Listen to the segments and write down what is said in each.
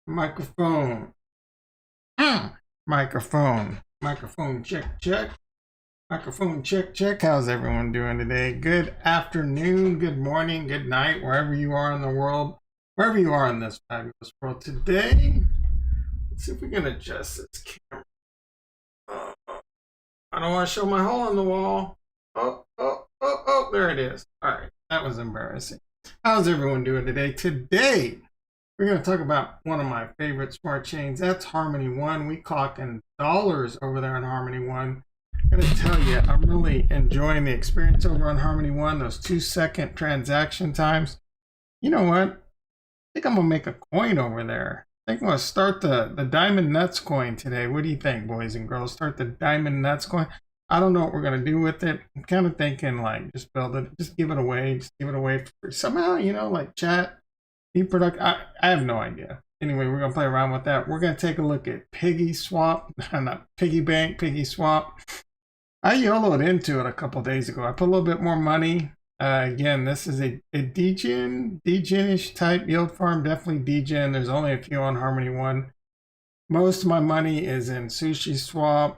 Microphone. Microphone check check. Microphone check check. How's everyone doing today? Good afternoon, good morning, good night, wherever you are in the world, wherever you are in this fabulous world. Today, let's see if we can adjust this camera. I don't want to show my hole in the wall. Oh, there it is. All right, that was embarrassing. How's everyone doing today? Today, we're going to talk about one of my favorite smart chains. That's Harmony One. We clock in dollars over there on Harmony One. I'm going to tell you, I'm really enjoying the experience over on Harmony One. Those 2-second transaction times. You know what? I think I'm going to make a coin over there. I think I'm going to start the Diamond Nuts coin today. What do you think, boys and girls? Start the Diamond Nuts coin. I don't know what we're going to do with it. I'm kind of thinking like just build it, just give it away, for somehow, you know, like chat, be productive. I have no idea. Anyway, we're going to play around with that. We're going to take a look at Piggyswap, not Piggy Bank, Piggyswap. I YOLO'd into it a couple days ago. I put a little bit more money. Again, this is a degen-ish type yield farm, definitely degen. There's only a few on Harmony One. Most of my money is in Sushiswap.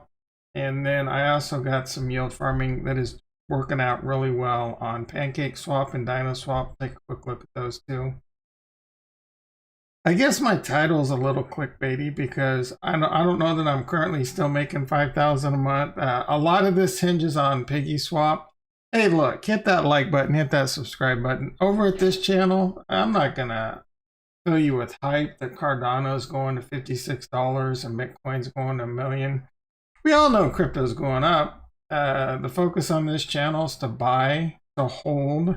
And then I also got some yield farming that is working out really well on PancakeSwap and DinoSwap. Take a quick look at those two. I guess my title is a little clickbaity because I don't know that I'm currently still making $5,000 a month. A lot of this hinges on Piggyswap. Hey, look, hit that like button, hit that subscribe button. Over at this channel, I'm not going to fill you with hype that Cardano's going to $56 and Bitcoin's going to $1 million. We all know crypto's going up. The focus on this channel is to buy, to hold,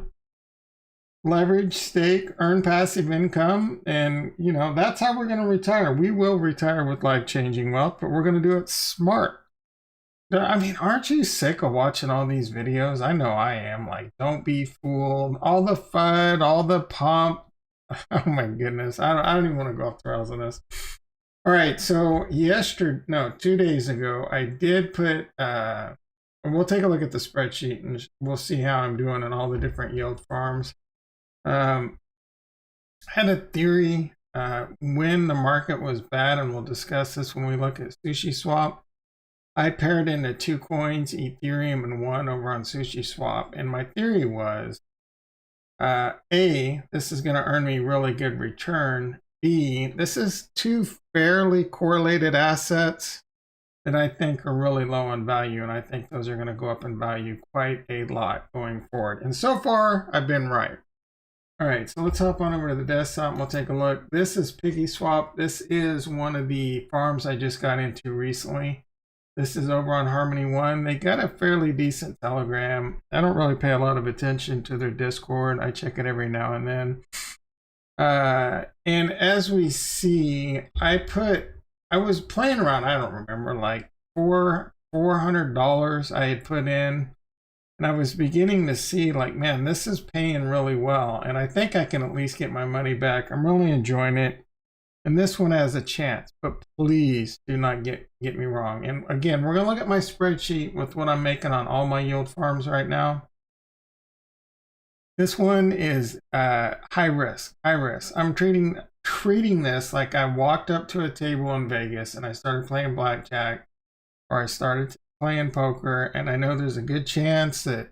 leverage, stake, earn passive income. And, you know, that's how we're going to retire. We will retire with life-changing wealth, but we're going to do it smart. I mean, aren't you sick of watching all these videos? I know I am. Like, don't be fooled. All the FUD, all the pomp. Oh my goodness. I don't even want to go off the rails on this. All right, so 2 days ago, I did put, we'll take a look at the spreadsheet and we'll see how I'm doing on all the different yield farms. I had a theory when the market was bad, and we'll discuss this when we look at Sushiswap. I paired into 2 coins, Ethereum and one over on Sushiswap, and my theory was, A, this is going to earn me really good return. B, this is 2 fairly correlated assets that I think are really low in value, and I think those are going to go up in value quite a lot going forward. And so far, I've been right. All right, so let's hop on over to the desktop and we'll take a look. This is Piggyswap. This is one of the farms I just got into recently. This is over on Harmony One. They got a fairly decent Telegram. I don't really pay a lot of attention to their Discord. I check it every now and then. And as we see, I was playing around, I don't remember, like $400 I had put in, and I was beginning to see like, man, this is paying really well, and I think I can at least get my money back. I'm really enjoying it, and this one has a chance, but please do not get me wrong. And again, we're gonna look at my spreadsheet with what I'm making on all my yield farms right now. This one is high risk. I'm treating this like I walked up to a table in Vegas and I started playing blackjack, or I started playing poker, and I know there's a good chance that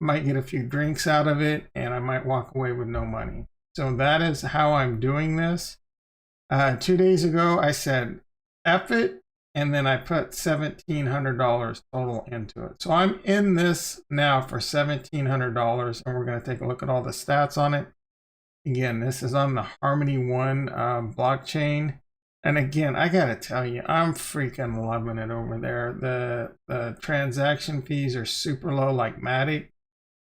I might get a few drinks out of it and I might walk away with no money. So that is how I'm doing this. 2 days ago, I said, F it. And then I put $1,700 total into it. So I'm in this now for $1,700, and we're going to take a look at all the stats on it. Again, this is on the Harmony One blockchain. And again, I got to tell you, I'm freaking loving it over there. The transaction fees are super low like Matic,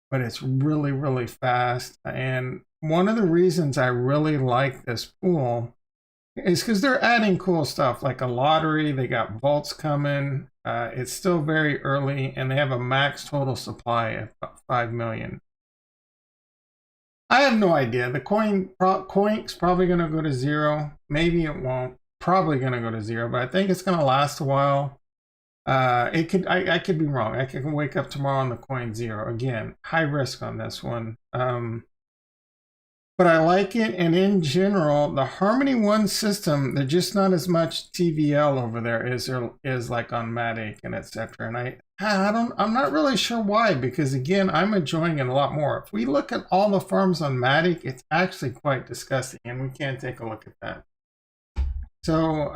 but it's really, really fast. And one of the reasons I really like this pool is because they're adding cool stuff like a lottery. They got vaults coming. It's still very early, and they have a max total supply of 5 million. I have no idea. The coin's probably going to go to 0. Maybe it won't. Probably going to go to 0, but I think it's going to last a while. I could be wrong. I could wake up tomorrow and the coin 0. Again, high risk on this one. but I like it. And in general, the Harmony One system, there's just not as much TVL over there as there is like on Matic and etc. And I'm not really sure why, because again, I'm enjoying it a lot more. If we look at all the farms on Matic, it's actually quite disgusting, and we can take a look at that. So,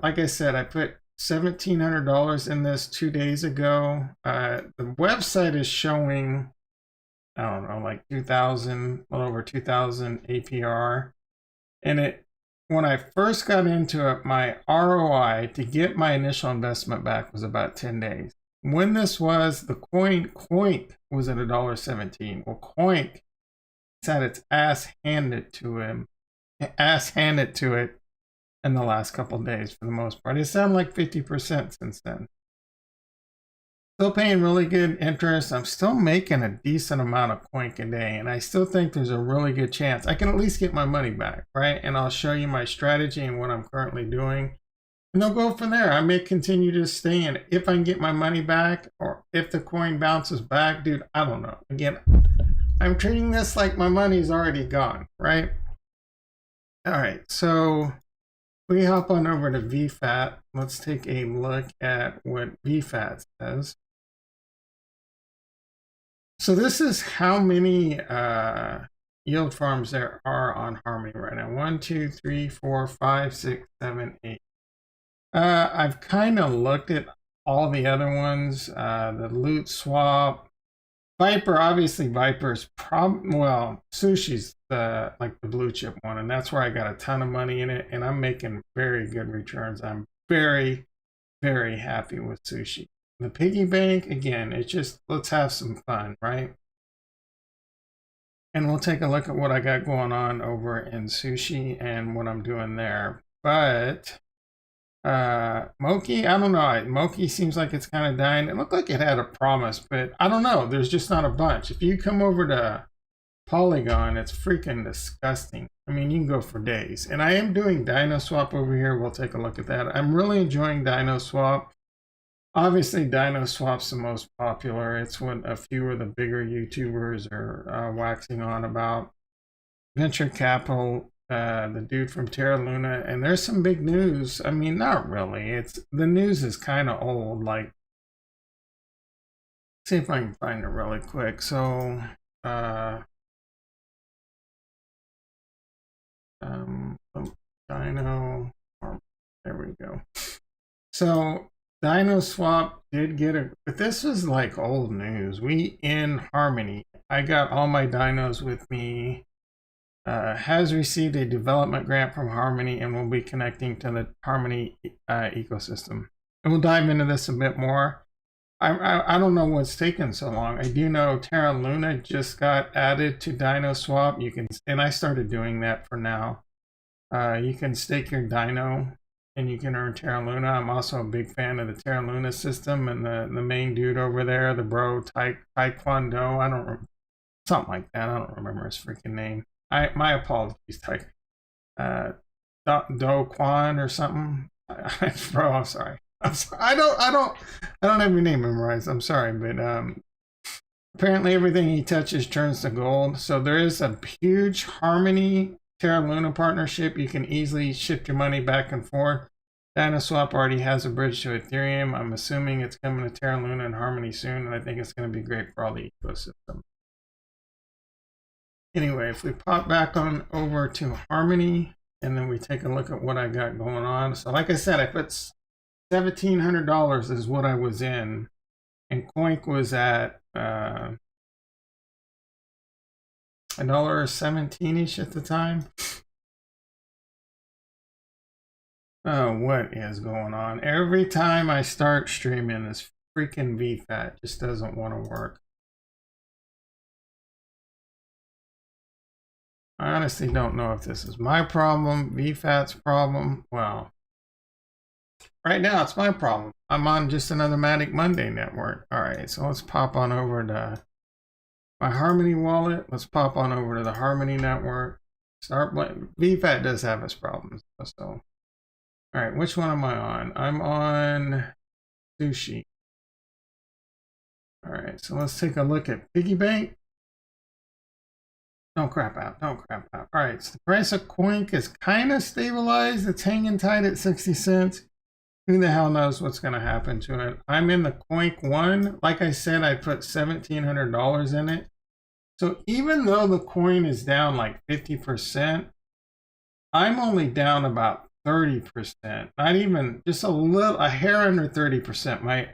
like I said, I put $1,700 in this 2 days ago. The website is showing, I don't know, like 2,000, a little over 2,000 APR. And when I first got into it, my ROI to get my initial investment back was about 10 days. When this was, the Coink was at $1.17. Well, Coink had its ass handed to it in the last couple of days for the most part. It's down like 50% since then. Still paying really good interest. I'm still making a decent amount of Coink a day, and I still think there's a really good chance I can at least get my money back, right? And I'll show you my strategy and what I'm currently doing. And they'll go from there. I may continue to stay in. If I can get my money back, or if the coin bounces back, dude, I don't know. Again, I'm treating this like my money's already gone, right? All right, so we hop on over to VFAT. Let's take a look at what VFAT says. So this is how many yield farms there are on Harmony right now. 1, 2, 3, 4, 5, 6, 7, 8. I've kind of looked at all the other ones. The Loot Swap, Viper. Obviously, Viper's well, Sushi's like the blue chip one, and that's where I got a ton of money in it, and I'm making very good returns. I'm very, very happy with Sushi. The piggy bank, again, it's just, let's have some fun, right? And we'll take a look at what I got going on over in Sushi and what I'm doing there. But Moki, I don't know. Moki seems like it's kind of dying. It looked like it had a promise, but I don't know. There's just not a bunch. If you come over to Polygon, it's freaking disgusting. I mean, you can go for days. And I am doing DinoSwap over here. We'll take a look at that. I'm really enjoying DinoSwap. Obviously, DinoSwap's the most popular. It's what a few of the bigger YouTubers are waxing on about. Venture Capital, the dude from Terra Luna, and there's some big news. I mean, not really. The news is kind of old. Like, see if I can find it really quick. So, Dino, there we go. So DinoSwap did get it, but this was like old news. We in Harmony. I got all my dinos with me. Has received a development grant from Harmony and will be connecting to the Harmony ecosystem. And we'll dive into this a bit more. I don't know what's taken so long. I do know Terra Luna just got added to DinoSwap. You can, and I started doing that for now. You can stake your dino and you can earn Terra Luna. I'm also a big fan of the Terra Luna system, and the main dude over there, the bro Taekwondo, I don't remember, something like that. I don't remember his freaking name. My apologies, Do Kwan or something. Bro, I'm sorry. I don't have your name memorized. I'm sorry, but apparently everything he touches turns to gold. So there is a huge Harmony Terra Luna partnership. You can easily shift your money back and forth. DinoSwap already has a bridge to Ethereum. I'm assuming it's coming to Terra Luna and Harmony soon, and I think it's going to be great for all the ecosystem. Anyway, if we pop back on over to Harmony, and then we take a look at what I got going on. So like I said, I put $1,700 is what I was in, and Coink was at $1.17-ish at the time. Oh, what is going on? Every time I start streaming, this freaking VFAT just doesn't want to work. I honestly don't know if this is my problem, VFAT's problem. Well, right now it's my problem. I'm on just another Matic Monday network. All right, so let's pop on over to my Harmony wallet. Let's pop on over to the Harmony network. VFAT does have its problems. So, all right, which one am I on? I'm on Sushi. All right, so let's take a look at Piggy Bank. Don't crap out. Don't crap out. All right, so the price of Coink is kind of stabilized. It's hanging tight at 60 cents. Who the hell knows what's going to happen to it? I'm in the Coink 1. Like I said, I put $1,700 in it. So even though the coin is down like 50%, I'm only down about 30%. Not even, just a hair under 30%. My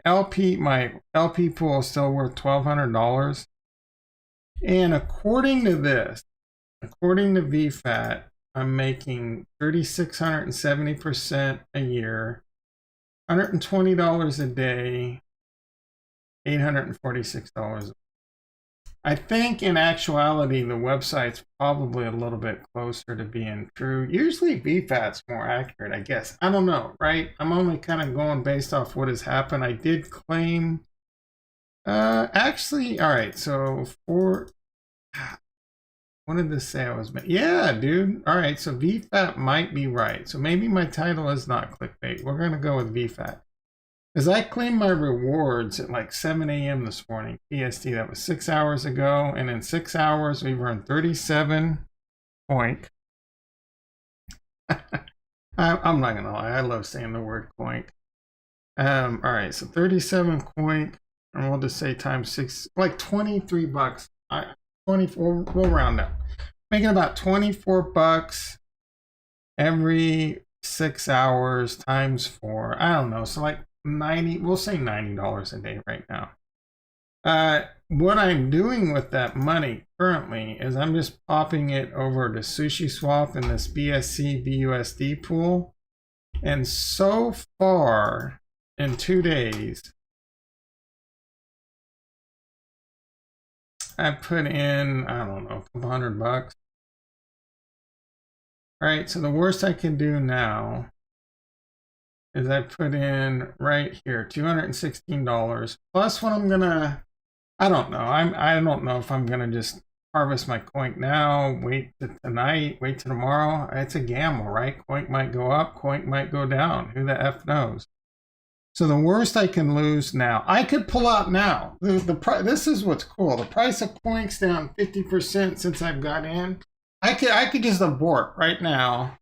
LP pool is still worth $1,200. And according to this, according to VFAT, I'm making 3,670% a year, $120 a day, $846. I think in actuality, the website's probably a little bit closer to being true. Usually VFAT's more accurate, I guess. I don't know, right? I'm only kind of going based off what has happened. I did claim, actually, all right, so what did this say I was making? Yeah, dude. All right, so VFAT might be right. So maybe my title is not clickbait. We're going to go with VFAT. Because I claimed my rewards at like 7 a.m. this morning, PST. That was 6 hours ago. And in 6 hours, we've earned 37 Coink. I'm not going to lie. I love saying the word Coink. All right, so 37 Coink. And we'll just say times 6, like 23 bucks. 24, we'll round up. Making about 24 bucks every 6 hours times 4. I don't know. So like 90, we'll say $90 a day right now. What I'm doing with that money currently is I'm just popping it over to Sushiswap in this BSC BUSD pool. And so far in 2 days, I put in, I don't know, a couple $100. All right, so the worst I can do now is I put in right here, $216. Plus what I'm gonna, I don't know. I don't know if I'm gonna just harvest my Coink now, wait till tonight, wait till tomorrow. It's a gamble, right? Coink might go up, Coink might go down. Who the F knows? So the worst I can lose now, I could pull out now. This is what's cool. The price of Coink's down 50% since I've got in. I could just abort right now,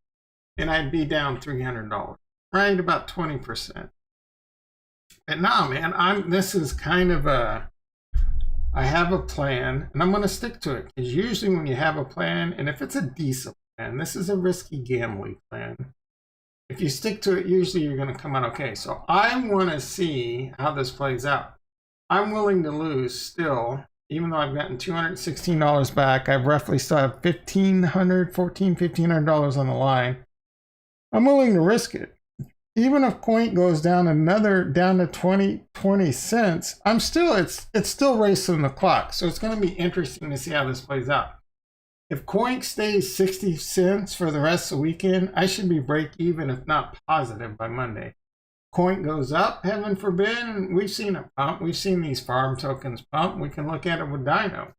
and I'd be down $300, right? About 20%. But nah, man, this is kind of I have a plan, and I'm going to stick to it. Because usually when you have a plan, and if it's a decent plan, this is a risky gambling plan. If you stick to it, usually you're going to come out okay. So I want to see how this plays out. I'm willing to lose still, even though I've gotten $216 back. I roughly still have $1,500 on the line. I'm willing to risk it. Even if Coink goes down to 20 cents, it's still racing the clock. So it's going to be interesting to see how this plays out. If Coink stays 60 cents for the rest of the weekend, I should be break even, if not positive, by Monday. Coink goes up, heaven forbid, and we've seen it pump. We've seen these farm tokens pump. We can look at it with Dino.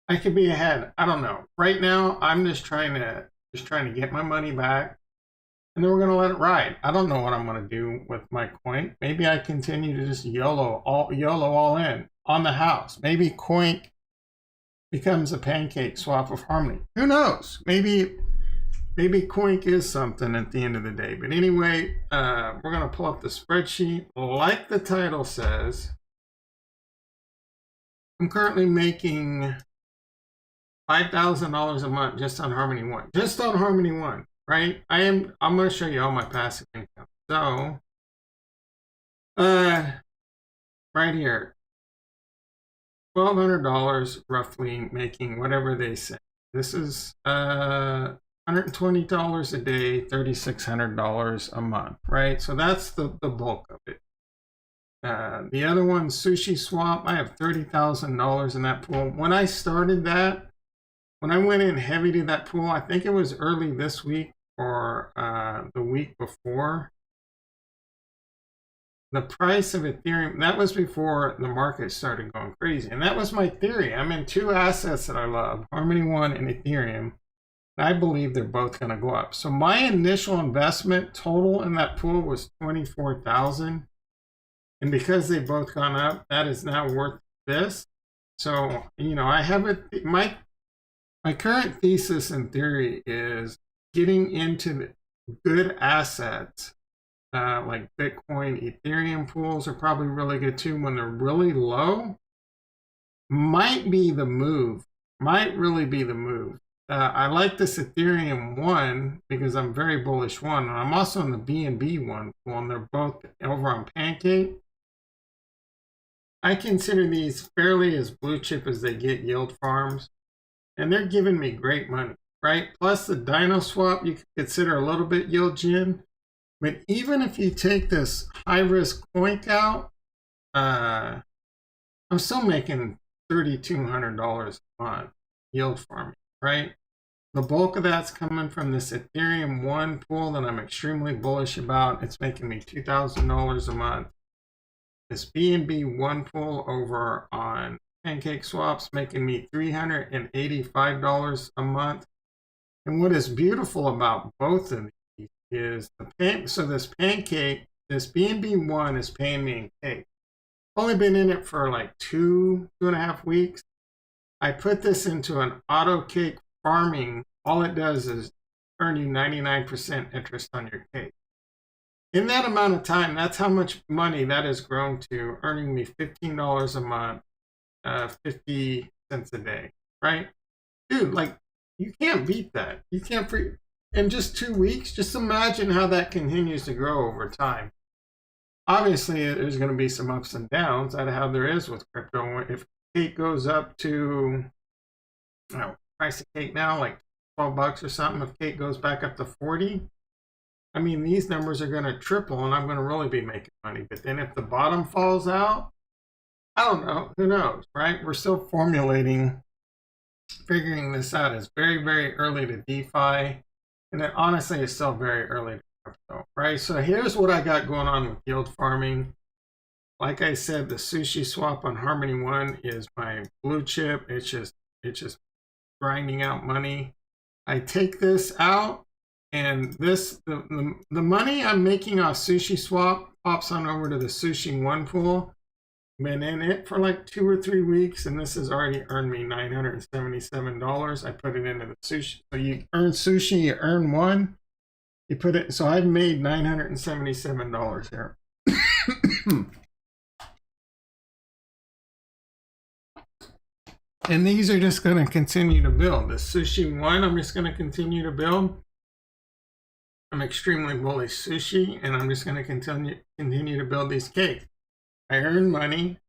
I could be ahead. I don't know. Right now, I'm just trying to get my money back, and then we're gonna let it ride. I don't know what I'm gonna do with my Coink. Maybe I continue to just YOLO all in on the house. Maybe Coink becomes a pancake swap of harmony. Who knows? Maybe Coink is something at the end of the day. But anyway, we're going to pull up the spreadsheet. Like the title says, I'm currently making $5,000 a month just on Harmony One. Just on Harmony One, right? I'm going to show you all my passive income. So, right here. $1,200 roughly, making whatever they say. This is $120 a day, $3,600 a month, right? So that's the bulk of it. The other one, Sushiswap, I have $30,000 in that pool. When I started that, when I went in heavy to that pool, I think it was early this week or the week before. The price of Ethereum, that was before the market started going crazy. And that was my theory. I'm in two assets that I love, Harmony One and Ethereum. And I believe they're both going to go up. So my initial investment total in that pool was $24,000. And because they've both gone up, that is now worth this. So, you know, I have it. My current thesis and theory is getting into good assets like Bitcoin, Ethereum pools are probably really good too when they're really low. Might be the move. Might really be the move. I like this Ethereum one because I'm very bullish one. And I'm also in the BNB one pool, and they're both over on Pancake. I consider these fairly as blue chip as they get yield farms, and they're giving me great money, right? Plus the Dino Swap you could consider a little bit yield gen, but even if you take this high risk coin out, I'm still making $3,200 a month yield farming, right? The bulk of that's coming from this Ethereum one pool that I'm extremely bullish about. It's making me $2,000 a month. This BNB one pool over on Pancake Swap's making me $385 a month. And what is beautiful about both of these is this BNB one is paying me in cake. Only been in it for like 2.5 weeks. I put this into an auto cake farming. All it does is earn you 99% interest on your cake. In that amount of time, that's how much money that has grown to, earning me $15 a month, 50 cents a day, right? Dude, like, you can't beat that. You can't in just 2 weeks. Just imagine how that continues to grow over time. Obviously, there's going to be some ups and downs out of how there is with crypto. If cake goes up to, price of cake now, like $12 or something, if cake goes back up to 40, I mean, these numbers are going to triple and I'm going to really be making money. But then if the bottom falls out, I don't know. Who knows, right? We're still figuring this out. It's very, very early to DeFi. And it honestly is still very early to crypto, right? So here's what I got going on with yield farming. Like I said, the Sushiswap on Harmony One is my blue chip. It's just grinding out money. I take this out, and the money I'm making off Sushiswap pops on over to the Sushi One pool. Been in it for like 2 or 3 weeks, and this has already earned me $977. I put it into the sushi. So you earn sushi, you earn one. You put it. So I've made $977 here. And these are just going to continue to build. The Sushi One, I'm just going to continue to build. I'm extremely bullish sushi, and I'm just going to continue to build these cakes. I earn money.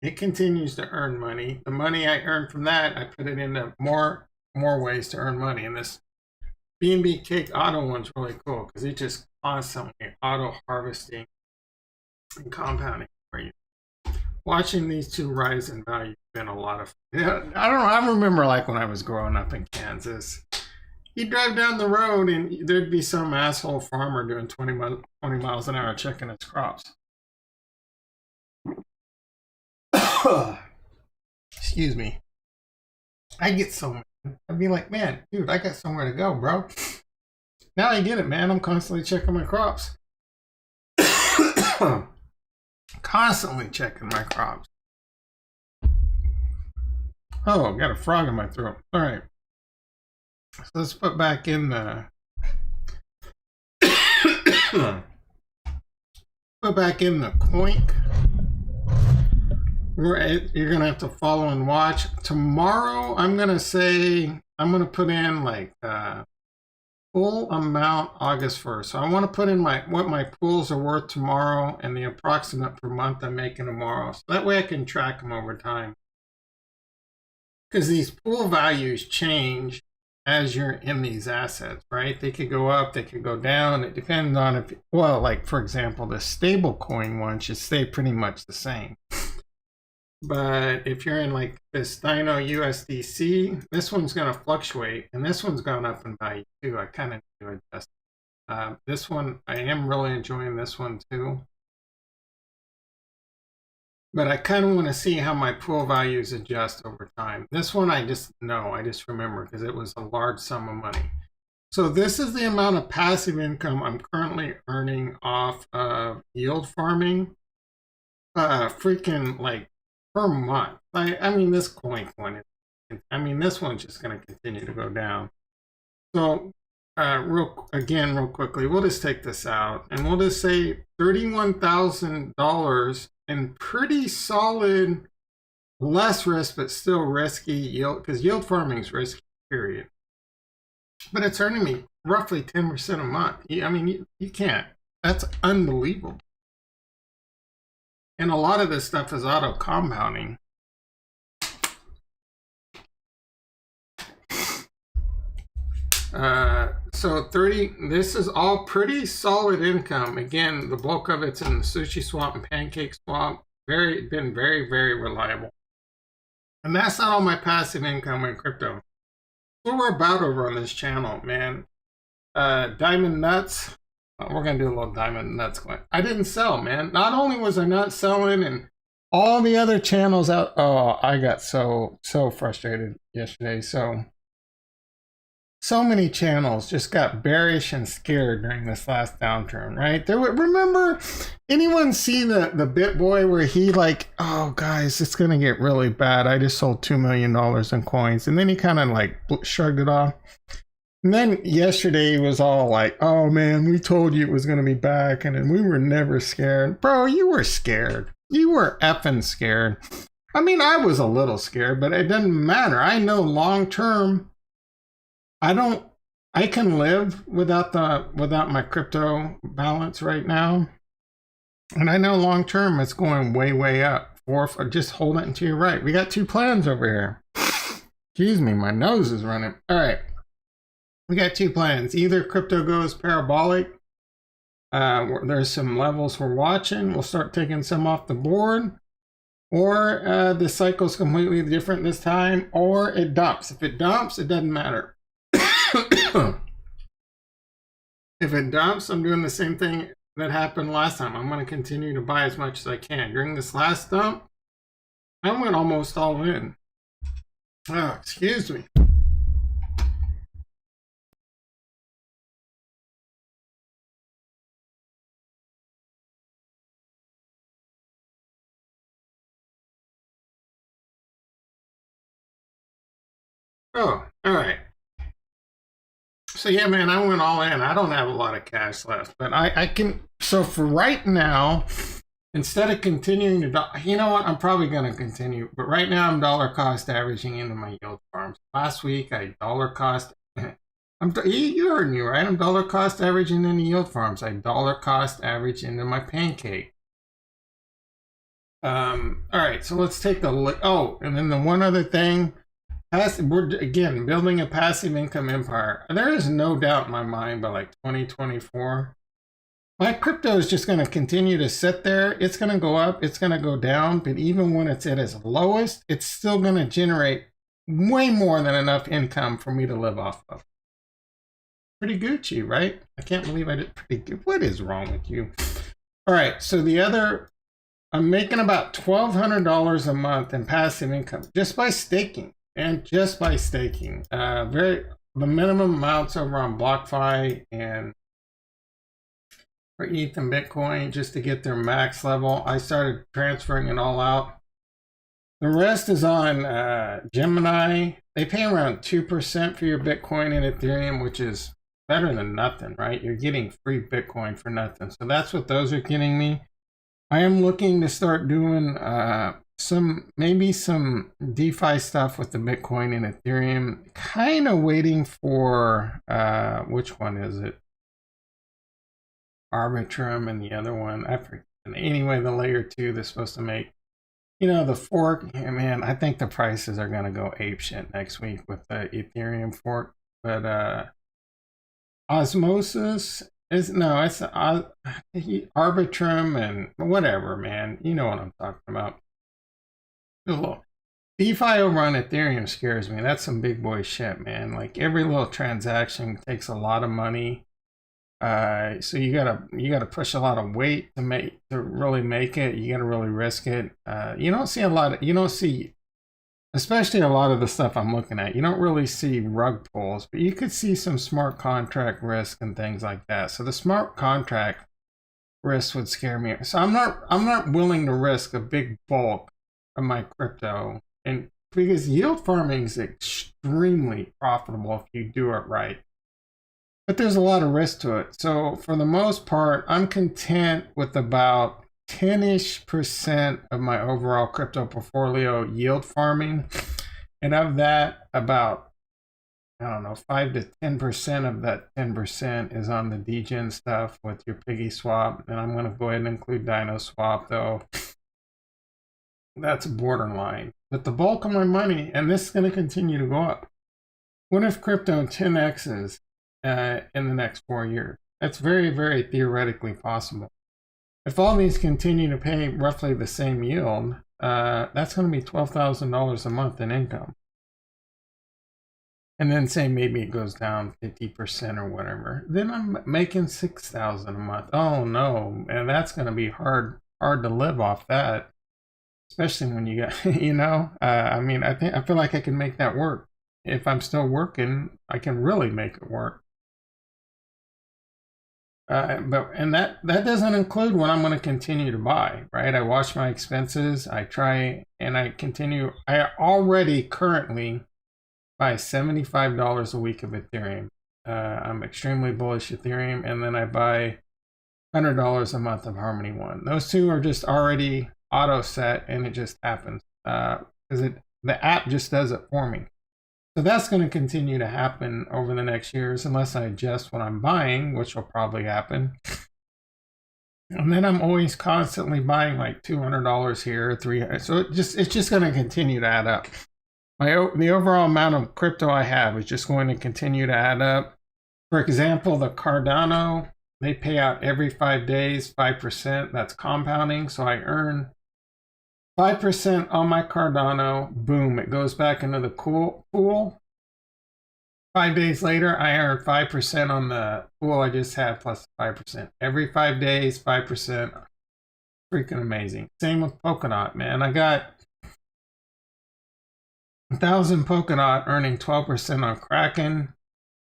It continues to earn money. The money I earn from that, I put it into more ways to earn money. And this BNB cake auto one's really cool because it just constantly auto harvesting and compounding for you. Watching these two rise in value has been a lot of fun. Yeah, I remember like when I was growing up in Kansas, you'd drive down the road and there'd be some asshole farmer doing 20 miles an hour checking his crops. Excuse me. I'd get so mad. I'd be like, man, dude, I got somewhere to go, bro. Now I get it, man. I'm constantly checking my crops. Constantly checking my crops. Oh, got a frog in my throat. All right. So let's put back in the coink. You're gonna have to follow and watch. Tomorrow, I'm gonna put in like full amount August 1st. So I want to put in what my pools are worth tomorrow and the approximate per month I'm making tomorrow. So that way I can track them over time. Because these pool values change as you're in these assets, right? They could go up, they could go down. It depends on like for example, the stable coin one should stay pretty much the same. But if you're in like this Dino USDC, this one's going to fluctuate, and this one's gone up in value too. I kind of need to adjust. This one, I am really enjoying this one too. But I kind of want to see how my pool values adjust over time. This one, I just remember because it was a large sum of money. So this is the amount of passive income I'm currently earning off of yield farming. Freaking like per month. I mean, this coin, I mean, this one's just going to continue to go down. So, real quickly, we'll just take this out and we'll just say $31,000 in pretty solid, less risk, but still risky yield, because yield farming is risky, period. But it's earning me roughly 10% a month. I mean, you can't. That's unbelievable. And a lot of this stuff is auto compounding. So this is all pretty solid income. Again, the bulk of it's in the Sushiswap and Piggyswap. Been very, very reliable. And that's not all my passive income in crypto. What we're about over on this channel, man. Diamond Nuts. We're going to do a little Diamond Nuts coin. I didn't sell, man. Not only was I not selling, and all the other channels out. Oh, I got so frustrated yesterday. So many channels just got bearish and scared during this last downturn, right? Remember, anyone see the BitBoy where he like, oh guys, it's gonna get really bad. I just sold $2 million in coins, and then he kind of like shrugged it off. And then yesterday he was all like, oh man, we told you it was gonna be back, and we were never scared. Bro, you were scared. You were effing scared. I mean, I was a little scared, but it doesn't matter. I know long term. I can live without my crypto balance right now. And I know long term it's going way up. Or just hold it into your right. We got two plans over here. Excuse me, my nose is running. All right. We got two plans. Either crypto goes parabolic. There's some levels we're watching. We'll start taking some off the board. Or the cycle's completely different this time. Or it dumps. If it dumps, it doesn't matter. If it dumps, I'm doing the same thing that happened last time. I'm going to continue to buy as much as I can. During this last dump, I went almost all in. Oh, excuse me. Oh, all right. So yeah, man, I went all in. I don't have a lot of cash left, but I can. So for right now, instead of continuing to, you know what? I'm probably going to continue, but right now I'm dollar cost averaging into my yield farms. Last week I dollar cost. You heard me right. I'm dollar cost averaging into yield farms. I dollar cost average into my pancake. All right, so let's take the look. Oh, and then the one other thing. We're again building a passive income empire. There is no doubt in my mind by like 2024, my crypto is just going to continue to sit there. It's going to go up, it's going to go down, but even when it's at its lowest, it's still going to generate way more than enough income for me to live off of. Pretty Gucci, right? I can't believe I did pretty good. What is wrong with you? All right, so I'm making about $1,200 a month in passive income just by staking. And just by staking, the minimum amounts over on BlockFi and for ETH and Bitcoin just to get their max level. I started transferring it all out. The rest is on Gemini. They pay around 2% for your Bitcoin and Ethereum, which is better than nothing, right? You're getting free Bitcoin for nothing. So that's what those are getting me. I am looking to start doing maybe some DeFi stuff with the Bitcoin and Ethereum. Kind of waiting for which one is it? Arbitrum and the other one. I forget. Anyway, the layer 2 they're supposed to make. You know, the fork. Yeah, man, I think the prices are gonna go apeshit next week with the Ethereum fork. But Osmosis it's Arbitrum and whatever, man. You know what I'm talking about. DeFi over on Ethereum scares me. That's some big boy shit, man. Like every little transaction takes a lot of money. So you gotta push a lot of weight to really make it. You gotta really risk it. You don't see especially a lot of the stuff I'm looking at. You don't really see rug pulls, but you could see some smart contract risk and things like that. So the smart contract risk would scare me. So I'm not willing to risk a big bulk of my crypto, and because yield farming is extremely profitable if you do it right. But there's a lot of risk to it. So for the most part, I'm content with about 10-ish% of my overall crypto portfolio yield farming. And of that, about, I don't know, 5 to 10% of that 10% is on the degen stuff with your Piggyswap. And I'm going to go ahead and include DinoSwap, though that's borderline. But the bulk of my money, and this is going to continue to go up. What if crypto 10x's in the next 4 years? That's very, very theoretically possible. If all these continue to pay roughly the same yield, that's going to be $12,000 a month in income. And then say maybe it goes down 50% or whatever. Then I'm making $6,000 a month. Oh no, and that's going to be hard to live off that, especially when you got, you know. I mean, I feel like I can make that work. If I'm still working, I can really make it work. And that doesn't include what I'm going to continue to buy, right? I watch my expenses. I try and I continue. I already currently buy $75 a week of Ethereum. I'm extremely bullish Ethereum, and then I buy $100 a month of Harmony One. Those two are just already auto set, and it just happens because the app just does it for me. So that's going to continue to happen over the next years unless I adjust what I'm buying, which will probably happen. And then I'm always constantly buying like $200 here, $300. So it's just going to continue to add up. The overall amount of crypto I have is just going to continue to add up. For example, the Cardano, they pay out every 5 days, 5%. That's compounding. So I earn 5% on my Cardano. Boom, it goes back into the pool. 5 days later, I earn 5% on the pool I just had plus 5%. Every 5 days, 5%. Freaking amazing. Same with Polkadot, man. I got 1,000 Polkadot earning 12% on Kraken.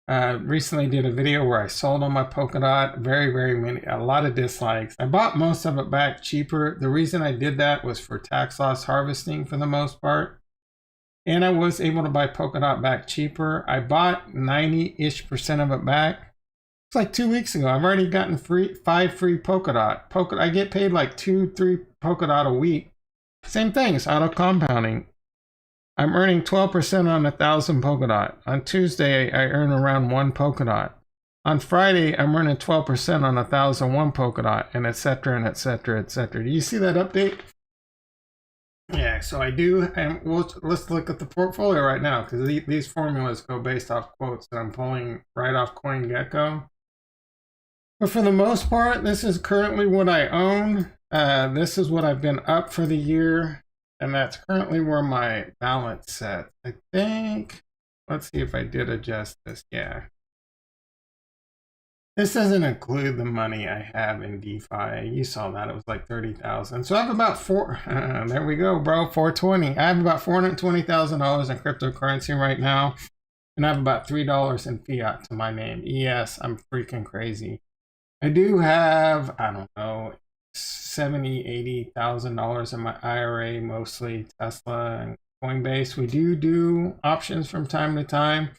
Recently did a video where I sold on my Polkadot. Very, very many, a lot of dislikes. I bought most of it back cheaper. The reason I did that was for tax loss harvesting for the most part. And I was able to buy Polkadot back cheaper. I bought 90-ish% of it back. It's like 2 weeks ago. I've already gotten 5 free Polkadot. I get paid like 2-3 Polkadot a week. Same thing, it's auto compounding. I'm earning 12% on 1,000 Polkadot. On Tuesday, I earn around 1 Polkadot. On Friday, I'm earning 12% on 1,001 Polkadot, and etc. and etc. etc. Do you see that update? Yeah, so I do, and let's look at the portfolio right now, because these formulas go based off quotes that I'm pulling right off CoinGecko. But for the most part, this is currently what I own. This is what I've been up for the year. And that's currently where my balance set. I think, let's see if I did adjust this. Yeah. This doesn't include the money I have in DeFi. You saw that, it was like 30,000. So I have about there we go, bro, 420. I have about $420,000 in cryptocurrency right now. And I have about $3 in fiat to my name. Yes, I'm freaking crazy. I do have, I don't know, $70,000-$80,000 in my IRA, mostly Tesla and Coinbase. We do options from time to time.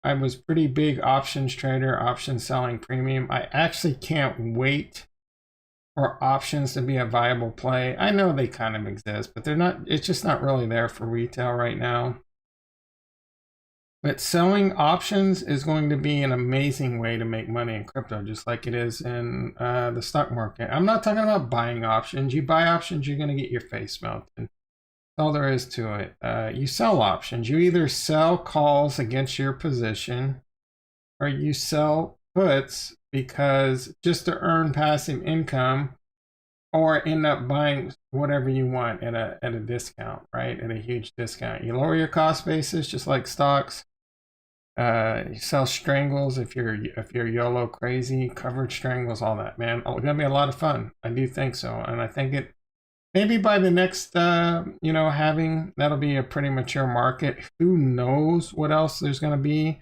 I was pretty big options trader, option selling premium. I actually can't wait for options to be a viable play. I know they kind of exist, but they're not. It's just not really there for retail right now. But selling options is going to be an amazing way to make money in crypto, just like it is in the stock market. I'm not talking about buying options. You buy options, you're going to get your face melted. That's all there is to it. You sell options. You either sell calls against your position, or you sell puts because just to earn passive income, or end up buying whatever you want at a discount, right? At a huge discount. You lower your cost basis, just like stocks. You sell strangles if you're YOLO crazy, covered strangles, all that, man. It's gonna be a lot of fun. I do think so, and I think it maybe by the next halving, that'll be a pretty mature market. Who knows what else there's gonna be?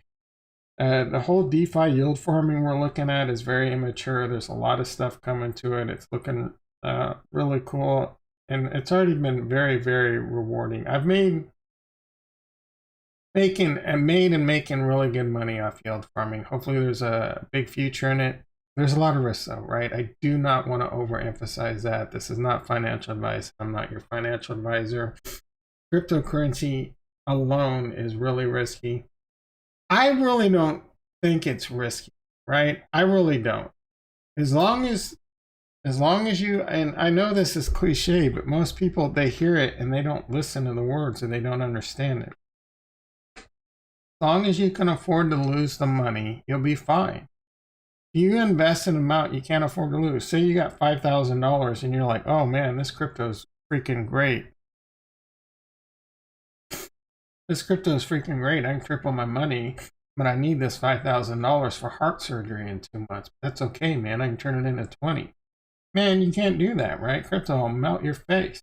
The whole DeFi yield farming we're looking at is very immature. There's a lot of stuff coming to it. It's looking really cool. and it's already been very, very rewarding. I've made and making really good money off yield farming. Hopefully there's a big future in it. There's a lot of risks though, right? I do not want to overemphasize that. This is not financial advice. I'm not your financial advisor. Cryptocurrency alone is really risky. I really don't think it's risky, right? I really don't. As long as you, and I know this is cliche, but most people, they hear it and they don't listen to the words and they don't understand it. As long as you can afford to lose the money, you'll be fine. If you invest in an amount you can't afford to lose, say you got $5,000 and you're like, oh man, this crypto's freaking great. This crypto is freaking great. I can triple my money, but I need this $5,000 for heart surgery in 2 months. That's okay, man. I can turn it into 20. Man, you can't do that, right? Crypto will melt your face.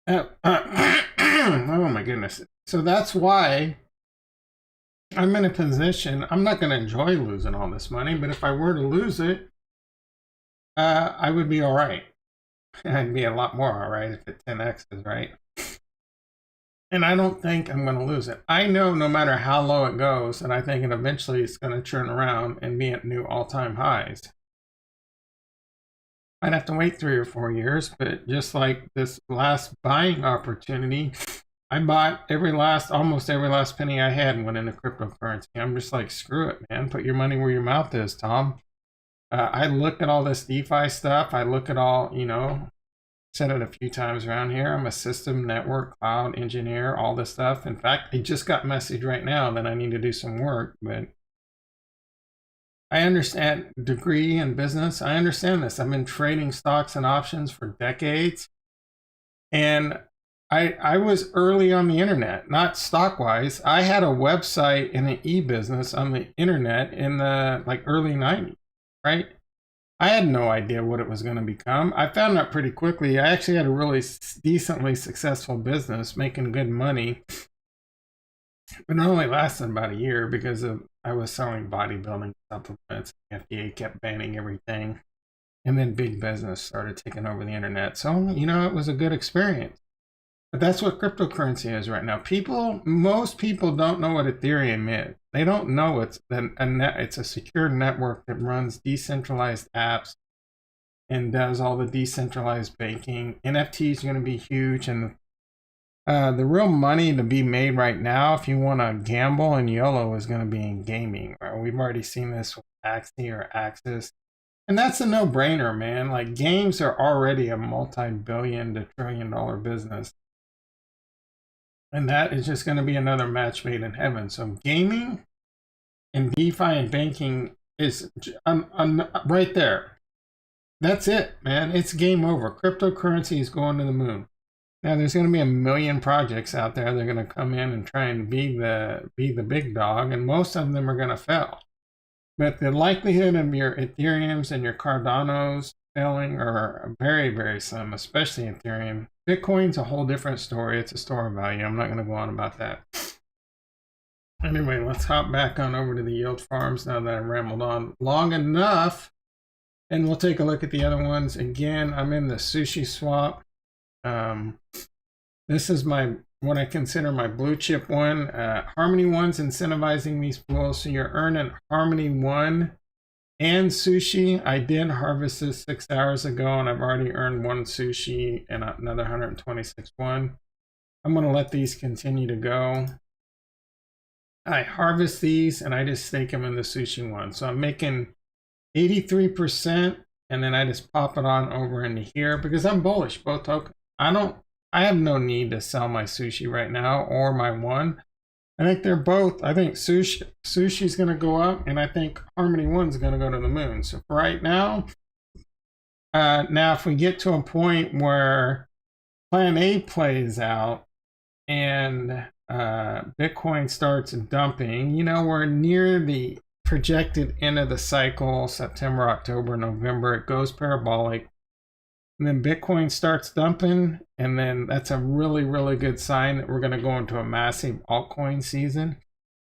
Oh my goodness. So that's why I'm in a position, I'm not going to enjoy losing all this money, but if I were to lose it, I would be all right. I'd be a lot more all right if it 10x's, right? And I don't think I'm going to lose it. I know no matter how low it goes, and I think eventually it's going to turn around and be at new all-time highs. I'd have to wait 3 or 4 years, but just like this last buying opportunity, I bought almost every last penny I had and went into cryptocurrency. I'm just like, screw it, man. Put your money where your mouth is, Tom. I look at all this DeFi stuff. I look at all, said it a few times around here. I'm a system, network, cloud engineer, all this stuff. In fact, I just got message right now that I need to do some work, but I understand degree in business. I understand this. I've been trading stocks and options for decades. And I was early on the internet, not stock wise. I had a website and an e-business on the internet in the early 90s, right? I had no idea what it was going to become. I found out pretty quickly. I actually had a really decently successful business making good money. But it only lasted about a year because I was selling bodybuilding supplements. The FDA kept banning everything. And then big business started taking over the internet. So, it was a good experience. But that's what cryptocurrency is right now. Most people don't know what Ethereum is. They don't know it's a secure network that runs decentralized apps and does all the decentralized banking. NFT is going to be huge, and the real money to be made right now, if you want to gamble and YOLO, is going to be in gaming. Right? We've already seen this with Axie or Axis. And that's a no-brainer, man. Like, games are already a multi-billion to trillion-dollar business. And that is just going to be another match made in heaven. So gaming and DeFi and banking is right there. That's it, man. It's game over. Cryptocurrency is going to the moon. Now, there's going to be a million projects out there. They're going to come in and try and be the big dog, and most of them are going to fail. But the likelihood of your Ethereums and your Cardanos failing are very, very slim, especially Ethereum. Bitcoin's a whole different story. It's a store of value. I'm not going to go on about that. Anyway, let's hop back on over to the yield farms now that I rambled on long enough. And we'll take a look at the other ones. Again, I'm in the Sushiswap. This is what I consider my blue chip one. Harmony One's incentivizing these pools. So you're earning Harmony One and Sushi. I did harvest this 6 hours ago, and I've already earned 1 Sushi and another 126 one. I'm going to let these continue to go. I harvest these, and I just stake them in the Sushi one. So I'm making 83%, and then I just pop it on over into here because I'm bullish, both tokens. I have no need to sell my Sushi right now or my one. I think they're both. I think Sushi's going to go up, and I think Harmony One's going to go to the moon. So for right now, if we get to a point where Plan A plays out and Bitcoin starts dumping, we're near the projected end of the cycle, September, October, November. It goes parabolic. And then Bitcoin starts dumping, and then that's a really, really good sign that we're going to go into a massive altcoin season.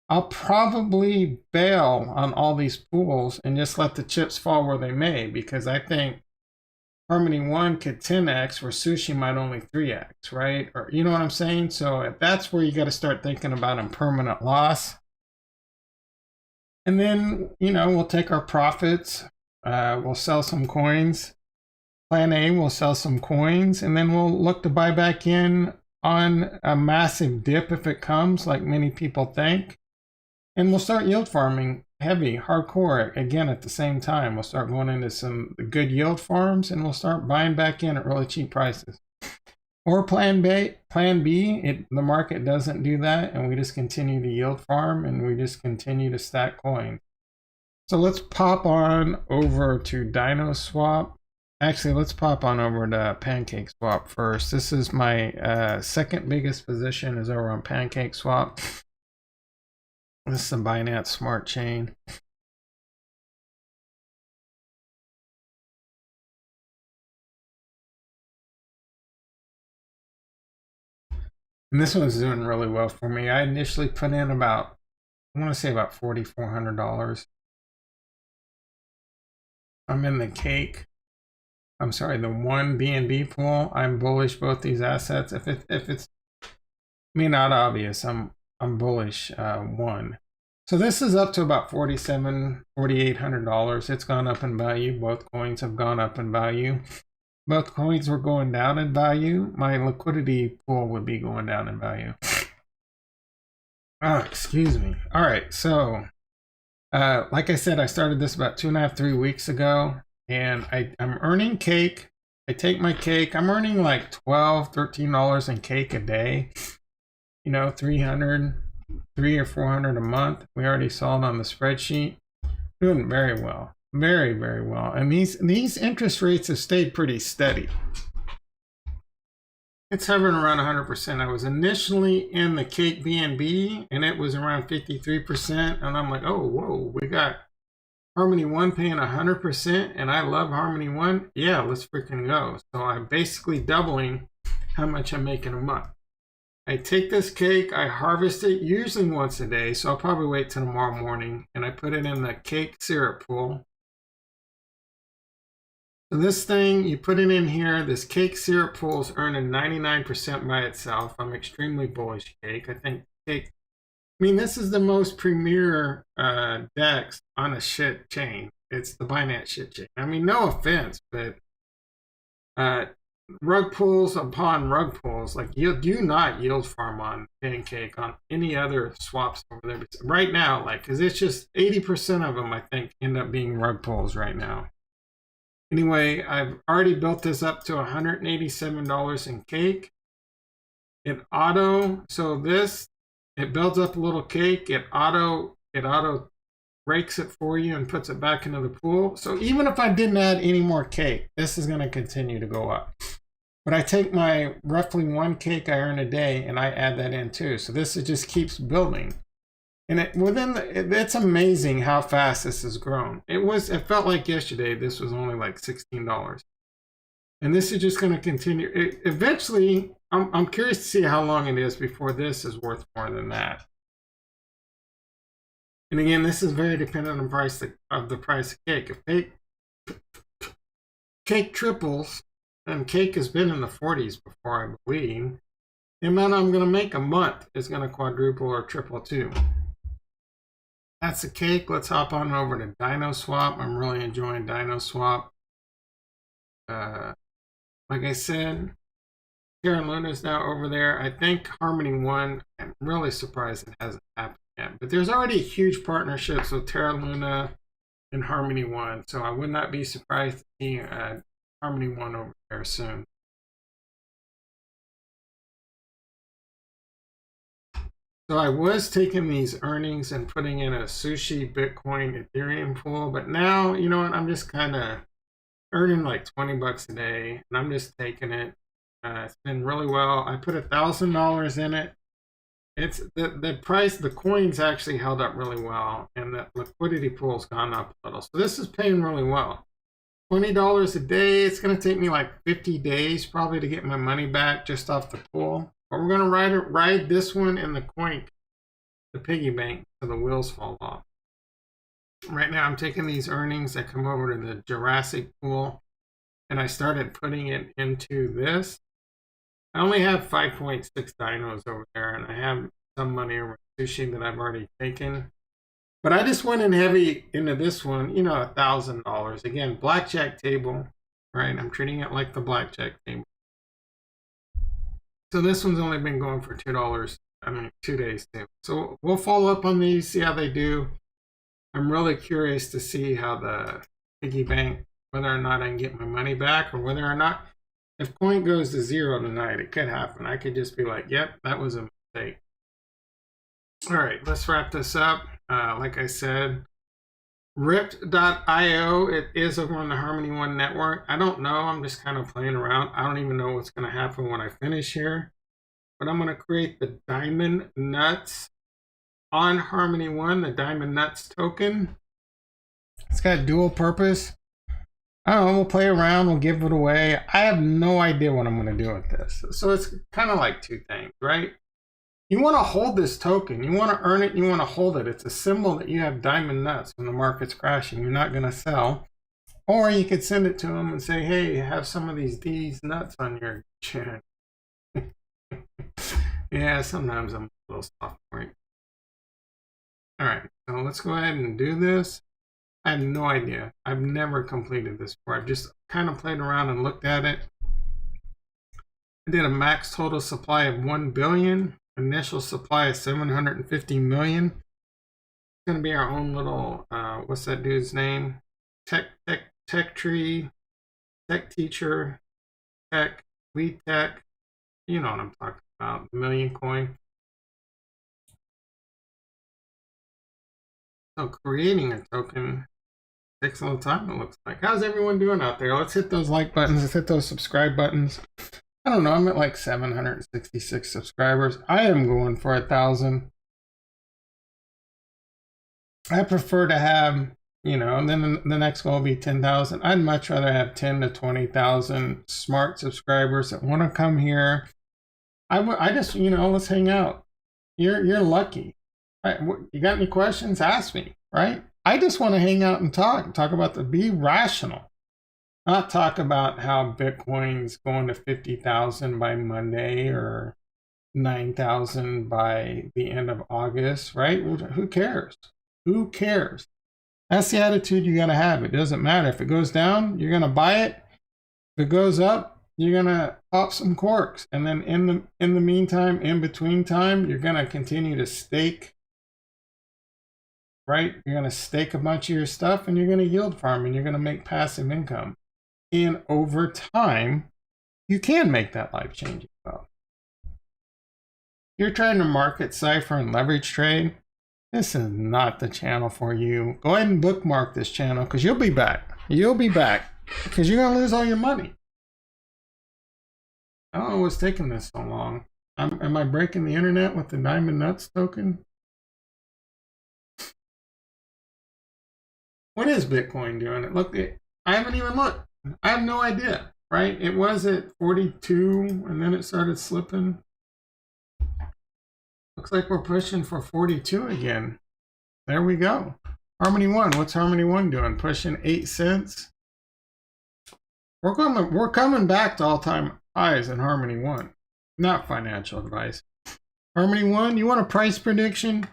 I'll probably bail on all these pools and just let the chips fall where they may, because I think Harmony 1 could 10x where Sushi might only 3x, right? Or you know what I'm saying? So that's where you got to start thinking about impermanent loss. And then, you know, we'll take our profits. We'll sell some coins. Plan A, we'll sell some coins. And then we'll look to buy back in on a massive dip if it comes, like many people think. And we'll start yield farming heavy, hardcore, again at the same time. We'll start going into some good yield farms and we'll start buying back in at really cheap prices. Or plan B, the market doesn't do that and we just continue to yield farm and we just continue to stack coins. So let's pop on over to DinoSwap. Actually, let's pop on over to PancakeSwap first. This is my second biggest position is over on PancakeSwap. This is a Binance Smart Chain. And this one's doing really well for me. I initially put in about, I want to say about $4,400. I'm in the cake. I'm sorry, the one BNB pool. I'm bullish both these assets. If it's, I mean, not obvious, I'm bullish one. So this is up to about $4,800. It's gone up in value. Both coins have gone up in value. Both coins were going down in value. My liquidity pool would be going down in value. Oh, excuse me. All right, so like I said, I started this about 2.5, 3 weeks ago. And I'm earning cake. I take my cake. I'm earning like $12, $13 in cake a day. You know, $300 or $400 a month. We already saw it on the spreadsheet. Doing very well, very, very well. And these interest rates have stayed pretty steady. It's hovering around 100%. I was initially in the cake BNB, and it was around 53%. And I'm like, oh, whoa, we got Harmony 1 paying 100%, and I love Harmony 1. Yeah, let's freaking go. So I'm basically doubling how much I'm making a month. I take this cake, I harvest it usually once a day, so I'll probably wait till tomorrow morning, and I put it in the cake syrup pool. So this thing, you put it in here, this cake syrup pool is earning 99% by itself. I'm extremely bullish cake. I think cake, I mean, this is the most premier DEX on a shit chain. It's the Binance shit chain. I mean, no offense, but rug pulls upon rug pulls, like you do not yield farm on Pancake on any other swaps over there right now, like, because it's just 80% of them I think end up being rug pulls right now. Anyway, I've already built this up to $187 in cake. It auto, so this, it builds up a little cake, it auto rakes it for you and puts it back into the pool. So even if I didn't add any more cake, this is going to continue to go up. But I take my roughly one cake I earn a day and I add that in too. So this just keeps building. And it's amazing how fast this has grown. It felt like yesterday this was only like $16. And this is just going to continue. Eventually, I'm curious to see how long it is before this is worth more than that. And again, this is very dependent on the price of cake. If cake triples, and cake has been in the 40s before, I believe, the amount I'm going to make a month is going to quadruple or triple too. That's the cake. Let's hop on over to DinoSwap. I'm really enjoying DinoSwap. Like I said, Terra Luna is now over there. I think Harmony 1, I'm really surprised it hasn't happened yet. But there's already huge partnerships with Terra Luna and Harmony 1. So I would not be surprised to see Harmony 1 over there soon. So I was taking these earnings and putting in a Sushi, Bitcoin, Ethereum pool. But now, you know what, I'm just kind of earning like 20 bucks a day. And I'm just taking it. It's been really well. I put $1,000 in it. It's the price, the coins actually held up really well. And the liquidity pool's gone up a little. So this is paying really well. $20 a day. It's going to take me like 50 days probably to get my money back just off the pool. But we're going to ride this one in the coin, the piggy bank, till the wheels fall off. Right now I'm taking these earnings that come over to the Jurassic pool. and I started putting it into this. I only have 5.6 dinos over there, and I have some money over Sushi that I've already taken. But I just went in heavy into this one, you know, $1,000. Again, blackjack table, right? I'm treating it like the blackjack table. So this one's only been going for $2. I mean, 2 days too. So we'll follow up on these, see how they do. I'm really curious to see how the piggy bank, whether or not I can get my money back, or whether or not, if coin goes to zero tonight, it could happen. I could just be like, yep, that was a mistake. All right, let's wrap this up. Like I said, ripped.io, it is over on the Harmony One network. I don't know, I'm just kind of playing around. I don't even know what's going to happen when I finish here. But I'm going to create the Diamond Nuts on Harmony One, the Diamond Nuts token. It's got dual purpose. I don't know, we'll play around, we'll give it away. I have no idea what I'm going to do with this. So it's kind of like two things, right? You want to hold this token. You want to earn it, you want to hold it. It's a symbol that you have diamond nuts when the market's crashing. You're not going to sell. Or you could send it to them and say, hey, have some of these nuts on your chin. Yeah, sometimes I'm a little soft point. All right, so let's go ahead and do this. I have no idea. I've never completed this before. I've just kind of played around and looked at it. I did a max total supply of 1 billion. Initial supply of 750 million. It's going to be our own little, what's that dude's name? Tech tree, tech teacher, tech, lead tech. You know what I'm talking about. Million coin. So creating a token takes a little time, it looks like. How's everyone doing out there? Let's hit those like buttons. Let's hit those subscribe buttons. I don't know. I'm at like 766 subscribers. I am going for 1,000. I prefer to have, you know, and then the next goal will be 10,000. I'd much rather have 10 to 20,000 smart subscribers that want to come here. I just, you know, let's hang out. You're lucky. You got any questions? Ask me, right? I just want to hang out and talk about be rational. Not talk about how Bitcoin's going to 50,000 by Monday or 9,000 by the end of August, right? Who cares? Who cares? That's the attitude you got to have. It doesn't matter. If it goes down, you're going to buy it. If it goes up, you're going to pop some corks. And then in the meantime, in between time, you're going to continue to stake. Right? You're going to stake a bunch of your stuff and you're going to yield farm and you're going to make passive income. And over time, you can make that life-changing wealth. You're trying to market, cipher, and leverage trade. This is not the channel for you. Go ahead and bookmark this channel because you'll be back. You'll be back because you're going to lose all your money. I don't know what's taking this so long. Am I breaking the internet with the Diamond Nuts token? What is Bitcoin doing? I haven't even looked. I have no idea, right? It was at 42 and then it started slipping. Looks like we're pushing for 42 again. There we go. Harmony One. What's Harmony One doing? Pushing 8 cents. We're coming back to all-time highs in Harmony One. Not financial advice. Harmony One, you want a price prediction?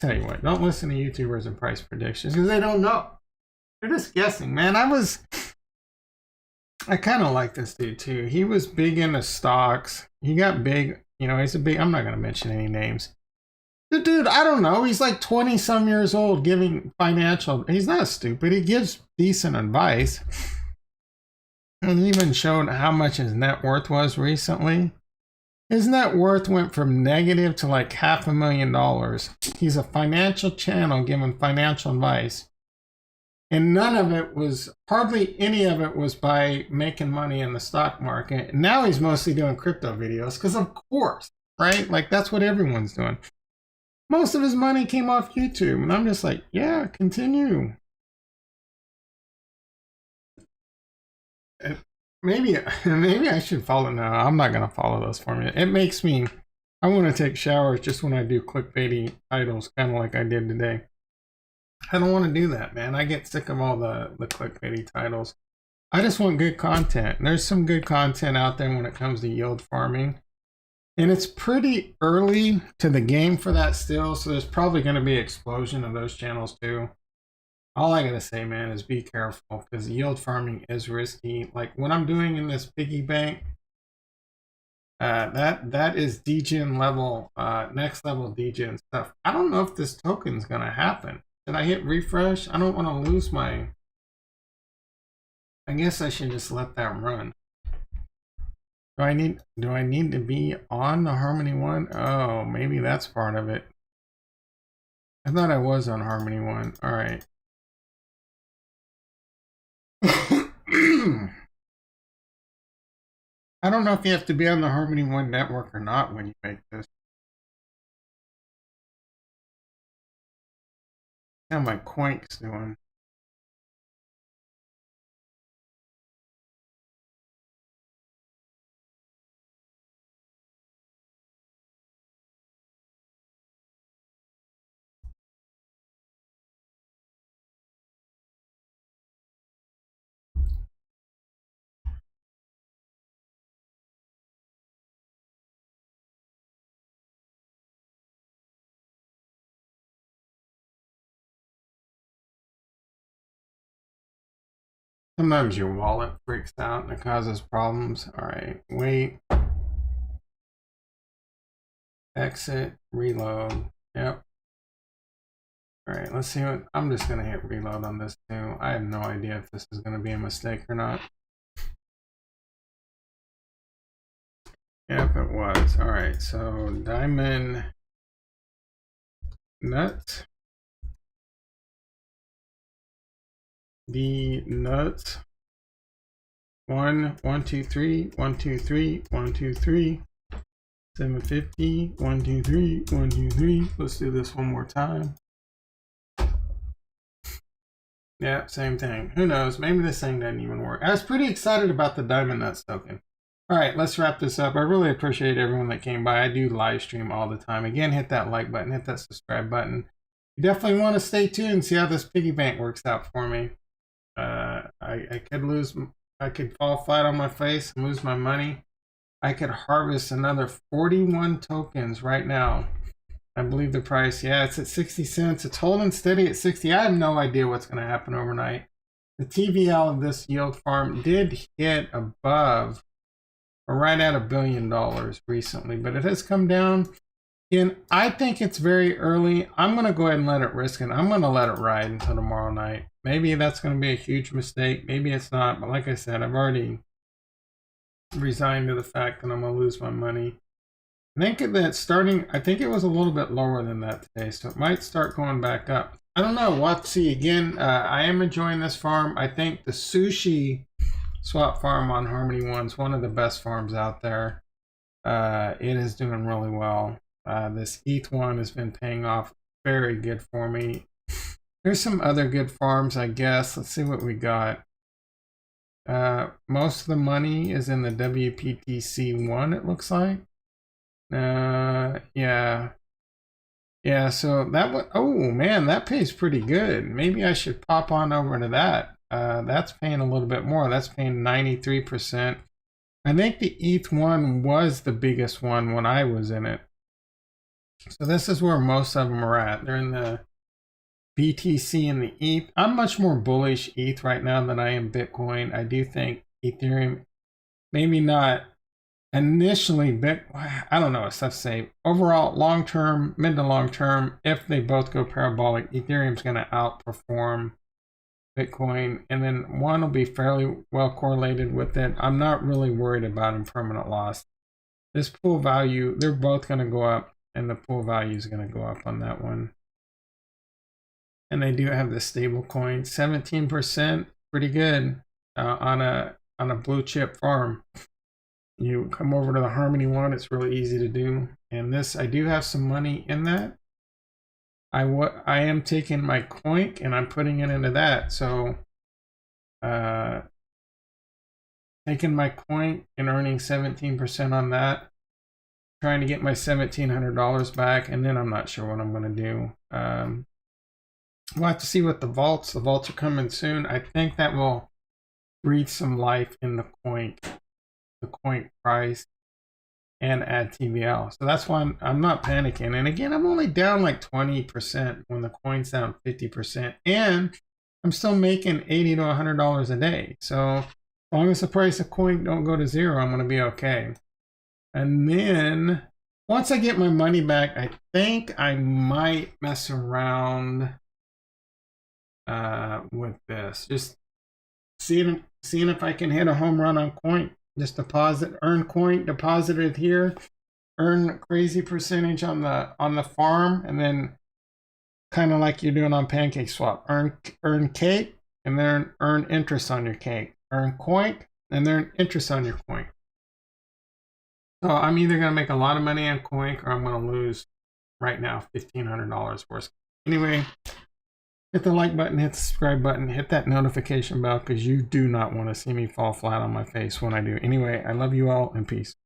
Tell you what, don't listen to YouTubers and price predictions because they don't know. They're just guessing, man. I kind of like this dude too. He was big into stocks. He got big, you know, I'm not going to mention any names. The dude, I don't know. He's like 20 some years old giving financial. He's not stupid. He gives decent advice. And he even showed how much his net worth was recently. His net worth went from negative to like $500,000. He's a financial channel giving financial advice. And hardly any of it was by making money in the stock market. Now he's mostly doing crypto videos because of course, right? Like that's what everyone's doing. Most of his money came off YouTube. And I'm just like, yeah, continue. Maybe I should follow. No, I'm not going to follow those formulas. It makes me, I want to take showers just when I do clickbaity titles, kind of like I did today. I don't want to do that, man. I get sick of all the clickbaity titles. I just want good content. There's some good content out there when it comes to yield farming. And it's pretty early to the game for that still, so there's probably going to be an explosion of those channels too. All I gotta say, man, is be careful because yield farming is risky. Like what I'm doing in this piggy bank, that is degen level, next level degen stuff. I don't know if this token's gonna happen. Did I hit refresh? I don't want to lose my. I guess I should just let that run. Do I need to be on the Harmony one? Oh, maybe that's part of it. I thought I was on Harmony one. All right. I don't know if you have to be on the Harmony One network or not when you make this. How my Coink's doing. Sometimes your wallet freaks out and it causes problems. All right, wait. Exit, reload. Yep. All right, let's see what, I'm just gonna hit reload on this too. I have no idea if this is gonna be a mistake or not. Yep, it was. All right, so diamond nut. The nuts. 1, 1, 2, 3, 1, 2, 3, 1, 2, 3. 750, 1, 2, 3, 1, 2, 3. Let's do this one more time. Yeah, same thing. Who knows? Maybe this thing doesn't even work. I was pretty excited about the Diamond Nuts token. All right, let's wrap this up. I really appreciate everyone that came by. I do live stream all the time. Again, hit that like button, hit that subscribe button. You definitely want to stay tuned and see how this piggy bank works out for me. I could lose, I could fall flat on my face and lose my money. I could harvest another 41 tokens right now. I believe the price, yeah, it's at 60 cents. It's holding steady at 60. I have no idea what's going to happen overnight. The TVL of this yield farm did hit above or right at $1 billion recently, but it has come down. And I think it's very early. I'm going to go ahead and let it risk it. I'm going to let it ride until tomorrow night. Maybe that's going to be a huge mistake. Maybe it's not. But like I said, I've already resigned to the fact that I'm going to lose my money. I think that starting, I think it was a little bit lower than that today. So it might start going back up. I don't know. We'll have to see. Again, I am enjoying this farm. I think the Sushiswap farm on Harmony One is one of the best farms out there. It is doing really well. This ETH one has been paying off very good for me. There's some other good farms, I guess. Let's see what we got. Most of the money is in the WPTC one, it looks like. Yeah. Yeah, so that one, oh man, that pays pretty good. Maybe I should pop on over to that. That's paying a little bit more. That's paying 93%. I think the ETH one was the biggest one when I was in it. So this is where most of them are at. They're in the BTC and the ETH. I'm much more bullish ETH right now than I am Bitcoin. I do think Ethereum, maybe not initially, I don't know, it's tough to say. Overall, long term, mid to long term, if they both go parabolic, Ethereum's going to outperform Bitcoin, and then one will be fairly well correlated with it. I'm not really worried about impermanent loss. This pool value, they're both going to go up, and the pool value is going to go up on that one. And they do have the stable coin, 17%, pretty good on a blue chip farm. You come over to the Harmony one, it's really easy to do. And this, I do have some money in that. I am taking my Coink and I'm putting it into that. So taking my Coink and earning 17% on that, trying to get my $1,700 back, and then I'm not sure what I'm going to do. We'll have to see what the vaults are coming soon. I think that will breathe some life in the coin price, and add TVL. So that's why I'm not panicking. And again, I'm only down like 20% when the coin's down 50%, and I'm still making $80 to $100 a day. So as long as the price of coin don't go to zero, I'm going to be okay. And then once I get my money back, I think I might mess around with this. Just seeing if I can hit a home run on coin. Just earn coin, deposit it here, earn a crazy percentage on the farm, and then kind of like you're doing on PancakeSwap, earn cake, and then earn interest on your cake. Earn coin, and then interest on your coin. So I'm either going to make a lot of money on coin, or I'm going to lose right now $1,500 worth. Anyway, hit the like button, hit the subscribe button, hit that notification bell, because you do not want to see me fall flat on my face when I do. Anyway, I love you all, and peace.